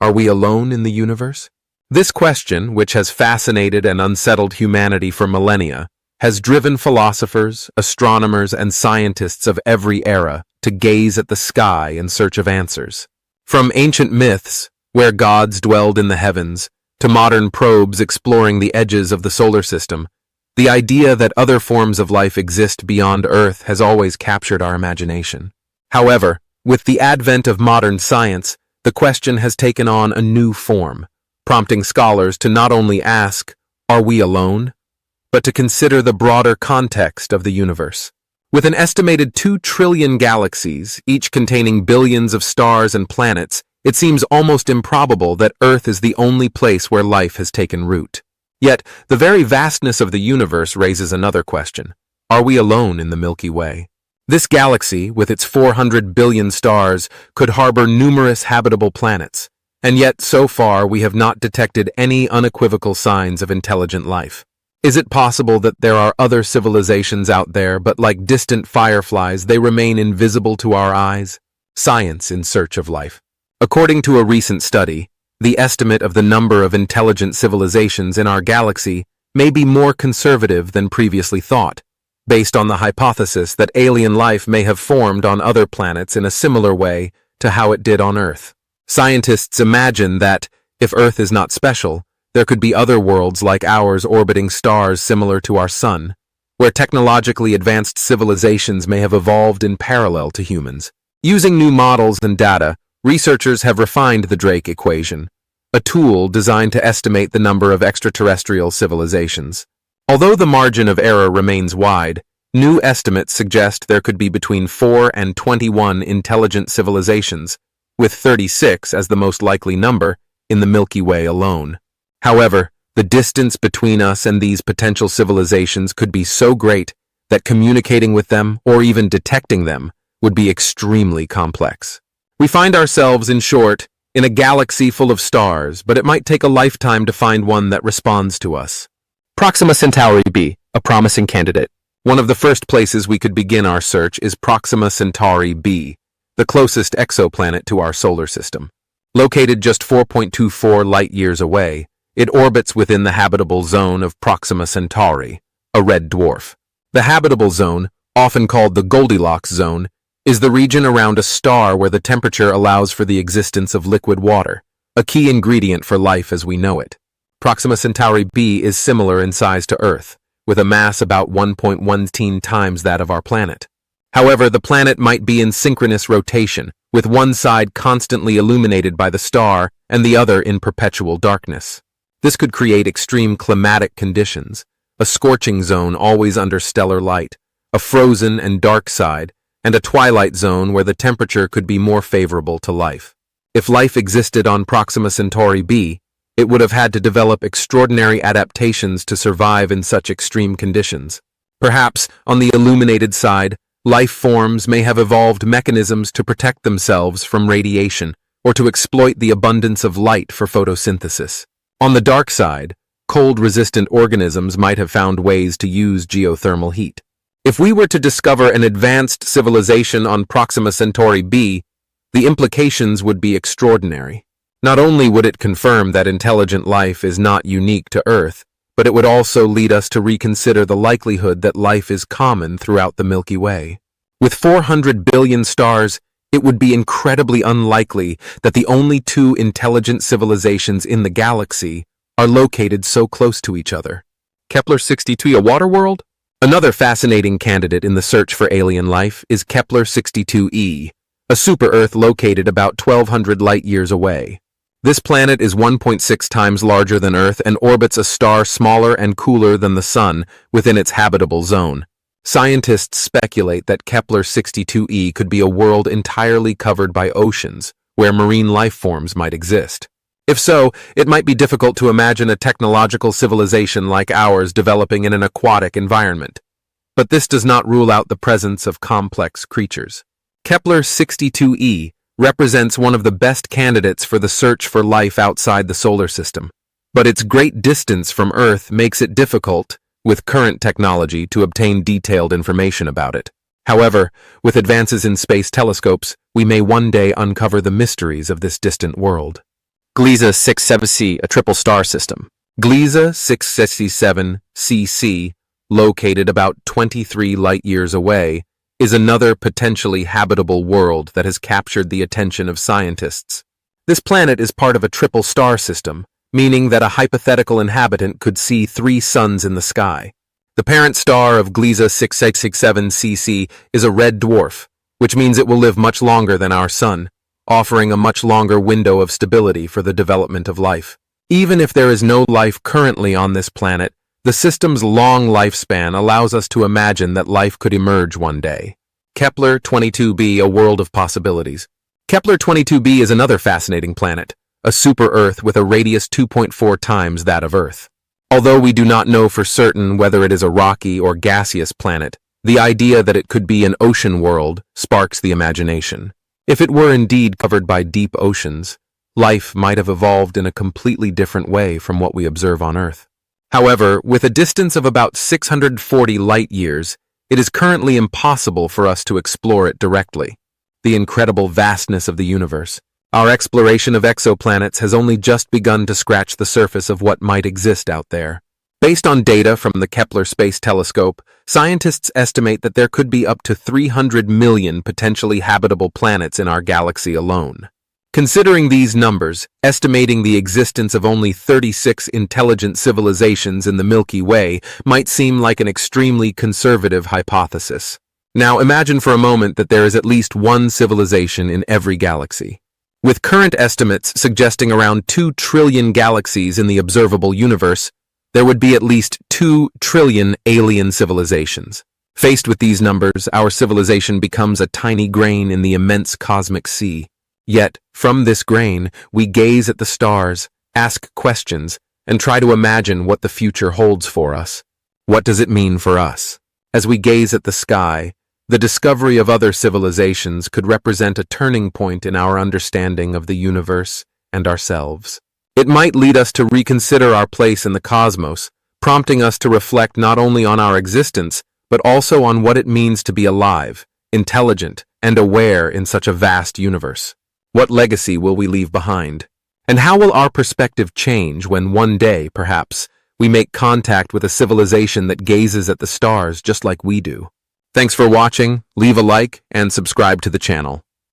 Are we alone in the universe? This question, which has fascinated and unsettled humanity for millennia, has driven philosophers, astronomers, and scientists of every era to gaze at the sky in search of answers. From ancient myths, where gods dwelled in the heavens, to modern probes exploring the edges of the solar system, the idea that other forms of life exist beyond Earth has always captured our imagination. However, with the advent of modern science, the question has taken on a new form, prompting scholars to not only ask, "Are we alone?" but to consider the broader context of the universe. With an estimated 2 trillion galaxies, each containing billions of stars and planets, it seems almost improbable that Earth is the only place where life has taken root. Yet, the very vastness of the universe raises another question. Are we alone in the Milky Way? This galaxy, with its 400 billion stars, could harbor numerous habitable planets, and yet so far we have not detected any unequivocal signs of intelligent life. Is it possible that there are other civilizations out there, but like distant fireflies, they remain invisible to our eyes? Science in search of life. According to a recent study, the estimate of the number of intelligent civilizations in our galaxy may be more conservative than previously thought, based on the hypothesis that alien life may have formed on other planets in a similar way to how it did on Earth. Scientists imagine that, if Earth is not special, there could be other worlds like ours orbiting stars similar to our Sun, where technologically advanced civilizations may have evolved in parallel to humans. Using new models and data, researchers have refined the Drake equation, a tool designed to estimate the number of extraterrestrial civilizations. Although the margin of error remains wide, new estimates suggest there could be between 4 and 21 intelligent civilizations, with 36 as the most likely number in the Milky Way alone. However, the distance between us and these potential civilizations could be so great that communicating with them or even detecting them would be extremely complex. We find ourselves, in short, in a galaxy full of stars, but it might take a lifetime to find one that responds to us. Proxima Centauri b, a promising candidate. One of the first places we could begin our search is Proxima Centauri b, the closest exoplanet to our solar system. Located just 4.24 light-years away, it orbits within the habitable zone of Proxima Centauri, a red dwarf. The habitable zone, often called the Goldilocks zone, is the region around a star where the temperature allows for the existence of liquid water, a key ingredient for life as we know it. Proxima Centauri b is similar in size to Earth, with a mass about 1.1 times that of our planet. However, the planet might be in synchronous rotation, with one side constantly illuminated by the star and the other in perpetual darkness. This could create extreme climatic conditions, a scorching zone always under stellar light, a frozen and dark side, and a twilight zone where the temperature could be more favorable to life. If life existed on Proxima Centauri b, it would have had to develop extraordinary adaptations to survive in such extreme conditions. Perhaps, on the illuminated side, life forms may have evolved mechanisms to protect themselves from radiation or to exploit the abundance of light for photosynthesis. On the dark side, cold-resistant organisms might have found ways to use geothermal heat. If we were to discover an advanced civilization on Proxima Centauri b, the implications would be extraordinary. Not only would it confirm that intelligent life is not unique to Earth, but it would also lead us to reconsider the likelihood that life is common throughout the Milky Way. With 400 billion stars, it would be incredibly unlikely that the only 2 intelligent civilizations in the galaxy are located so close to each other. Kepler-62, a water world? Another fascinating candidate in the search for alien life is Kepler-62e, a super-Earth located about 1,200 light-years away. This planet is 1.6 times larger than Earth and orbits a star smaller and cooler than the Sun within its habitable zone. Scientists speculate that Kepler-62e could be a world entirely covered by oceans, where marine life forms might exist. If so, it might be difficult to imagine a technological civilization like ours developing in an aquatic environment. But this does not rule out the presence of complex creatures. Kepler-62e represents one of the best candidates for the search for life outside the solar system, but its great distance from Earth makes it difficult, with current technology, to obtain detailed information about it. However, with advances in space telescopes, we may one day uncover the mysteries of this distant world. Gliese 67c, a triple star system. Gliese 667cc, located about 23 light-years away, is another potentially habitable world that has captured the attention of scientists. This planet is part of a triple star system, meaning that a hypothetical inhabitant could see 3 suns in the sky. The parent star of Gliese 6667cc is a red dwarf, which means it will live much longer than our sun, offering a much longer window of stability for the development of life. Even if there is no life currently on this planet, the system's long lifespan allows us to imagine that life could emerge one day. Kepler 22b, a world of possibilities. Kepler 22b is another fascinating planet, a super-Earth with a radius 2.4 times that of Earth. Although we do not know for certain whether it is a rocky or gaseous planet, the idea that it could be an ocean world sparks the imagination. If it were indeed covered by deep oceans, life might have evolved in a completely different way from what we observe on Earth. However, with a distance of about 640 light-years, it is currently impossible for us to explore it directly. The incredible vastness of the universe. Our exploration of exoplanets has only just begun to scratch the surface of what might exist out there. Based on data from the Kepler Space Telescope, scientists estimate that there could be up to 300 million potentially habitable planets in our galaxy alone. Considering these numbers, estimating the existence of only 36 intelligent civilizations in the Milky Way might seem like an extremely conservative hypothesis. Now imagine for a moment that there is at least one civilization in every galaxy. With current estimates suggesting around 2 trillion galaxies in the observable universe, there would be at least 2 trillion alien civilizations. Faced with these numbers, our civilization becomes a tiny grain in the immense cosmic sea. Yet, from this grain, we gaze at the stars, ask questions, and try to imagine what the future holds for us. What does it mean for us? As we gaze at the sky, the discovery of other civilizations could represent a turning point in our understanding of the universe and ourselves. It might lead us to reconsider our place in the cosmos, prompting us to reflect not only on our existence, but also on what it means to be alive, intelligent, and aware in such a vast universe. What legacy will we leave behind? And how will our perspective change when one day, perhaps, we make contact with a civilization that gazes at the stars just like we do? Thanks for watching, leave a like, and subscribe to the channel.